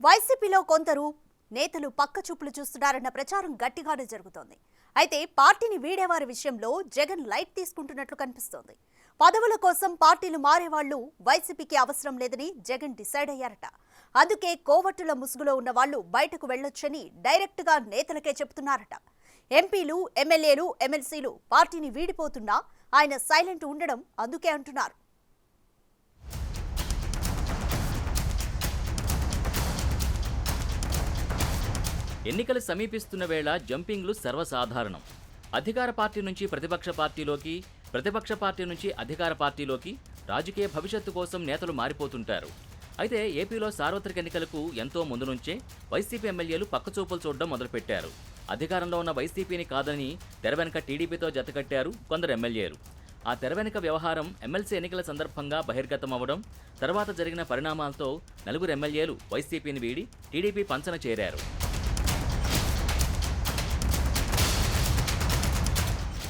వైసీపీలో కొందరు నేతలు పక్కచూపులు చూస్తున్నారన్న ప్రచారం గట్టిగానే జరుగుతోంది. అయితే పార్టీని వీడేవారి విషయంలో జగన్ లైట్ తీసుకుంటున్నట్లు కనిపిస్తోంది. పదవుల కోసం పార్టీలు మారేవాళ్లు వైసీపీకి అవసరం లేదని జగన్ డిసైడ్ అయ్యారట. అందుకే కోవట్టుల ముసుగులో ఉన్న వాళ్లు బయటకు వెళ్లొచ్చని డైరెక్ట్ గా నేతలకే చెబుతున్నారట. ఎంపీలు, ఎమ్మెల్యేలు, ఎమ్మెల్సీలు పార్టీని వీడిపోతున్నా ఆయన సైలెంట్ ఉండడం అందుకే అంటున్నారు. ఎన్నికలు సమీపిస్తున్న వేళ జంపింగ్లు సర్వసాధారణం. అధికార పార్టీ నుంచి ప్రతిపక్ష పార్టీలోకి, ప్రతిపక్ష పార్టీ నుంచి అధికార పార్టీలోకి రాజకీయ భవిష్యత్తు కోసం నేతలు మారిపోతుంటారు. అయితే ఏపీలో సార్వత్రిక ఎన్నికలకు ఎంతో ముందు నుంచే వైసీపీ ఎమ్మెల్యేలు పక్కచూపులు చూడడం మొదలుపెట్టారు. అధికారంలో ఉన్న వైసీపీని కాదని తెర వెనుక టీడీపీతో జతకట్టారు కొందరు ఎమ్మెల్యేలు. ఆ తెర వెనుక వ్యవహారం ఎమ్మెల్సీ ఎన్నికల సందర్భంగా బహిర్గతం అవ్వడం, తర్వాత జరిగిన పరిణామాలతో నలుగురు ఎమ్మెల్యేలు వైసీపీని వీడి టీడీపీ పంచన చేరారు.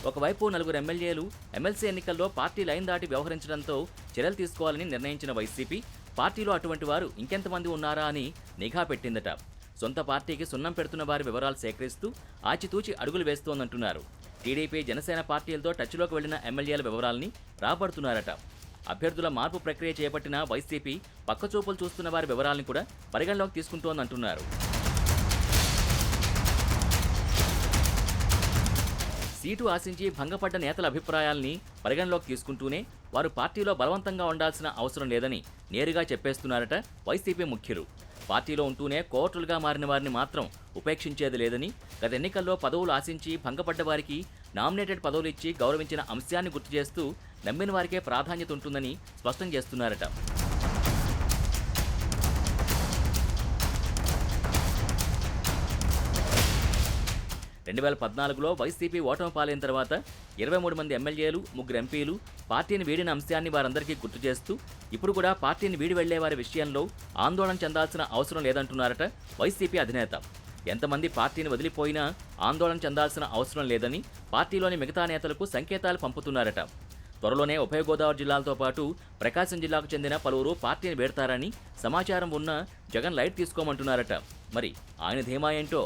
ఒకవైపు నలుగురు ఎమ్మెల్యేలు ఎమ్మెల్సీ ఎన్నికల్లో పార్టీ లైన్ దాటి వ్యవహరించడంతో చర్యలు తీసుకోవాలని నిర్ణయించిన వైసీపీ పార్టీలో అటువంటి వారు ఇంకెంతమంది ఉన్నారా అని నిఘా పెట్టిందట. సొంత పార్టీకి సున్నం పెడుతున్న వారి వివరాలు సేకరిస్తూ ఆచితూచి అడుగులు వేస్తోందంటున్నారు. టీడీపీ, జనసేన పార్టీలతో టచ్లోకి వెళ్లిన ఎమ్మెల్యేల వివరాల్ని రాబడుతున్నారట. అభ్యర్థుల మార్పు ప్రక్రియ చేపట్టిన వైసీపీ పక్కచూపులు చూస్తున్న వారి వివరాలను కూడా పరిగణలోకి తీసుకుంటోందంటున్నారు. సీటు ఆశించి భంగపడ్డ నేతల అభిప్రాయాల్ని పరిగణలోకి తీసుకుంటూనే వారు పార్టీలో బలవంతంగా ఉండాల్సిన అవసరం లేదని నేరుగా చెప్పేస్తున్నారట వైసీపీ ముఖ్యులు. పార్టీలో ఉంటూనే కోర్టులుగా మారిన వారిని మాత్రం ఉపేక్షించేది లేదని, గత ఎన్నికల్లో పదవులు ఆశించి భంగపడ్డ వారికి నామినేటెడ్ పదవులు ఇచ్చి గౌరవించిన అంశాన్ని గుర్తు చేస్తూ నమ్మిన వారికే ప్రాధాన్యత ఉంటుందని స్పష్టం చేస్తున్నారట. 2014లో వైసీపీ ఓటమి పాలైన తర్వాత 23 మంది ఎమ్మెల్యేలు, 3 ఎంపీలు పార్టీని వీడిన అంశాన్ని వారందరికీ గుర్తు చేస్తూ ఇప్పుడు కూడా పార్టీని వీడి వెళ్లే వారి విషయంలో ఆందోళన చెందాల్సిన అవసరం లేదంటున్నారట వైసీపీ అధినేత. ఎంతమంది పార్టీని వదిలిపోయినా ఆందోళన చెందాల్సిన అవసరం లేదని పార్టీలోని మిగతా నేతలకు సంకేతాలు పంపుతున్నారట. త్వరలోనే ఉభయ గోదావరి జిల్లాలతో పాటు ప్రకాశం జిల్లాకు చెందిన పలువురు పార్టీని వీడతారని సమాచారం ఉన్నా జగన్ లైట్ తీసుకోమంటున్నారట. మరి ఆయన ధీమా ఏంటో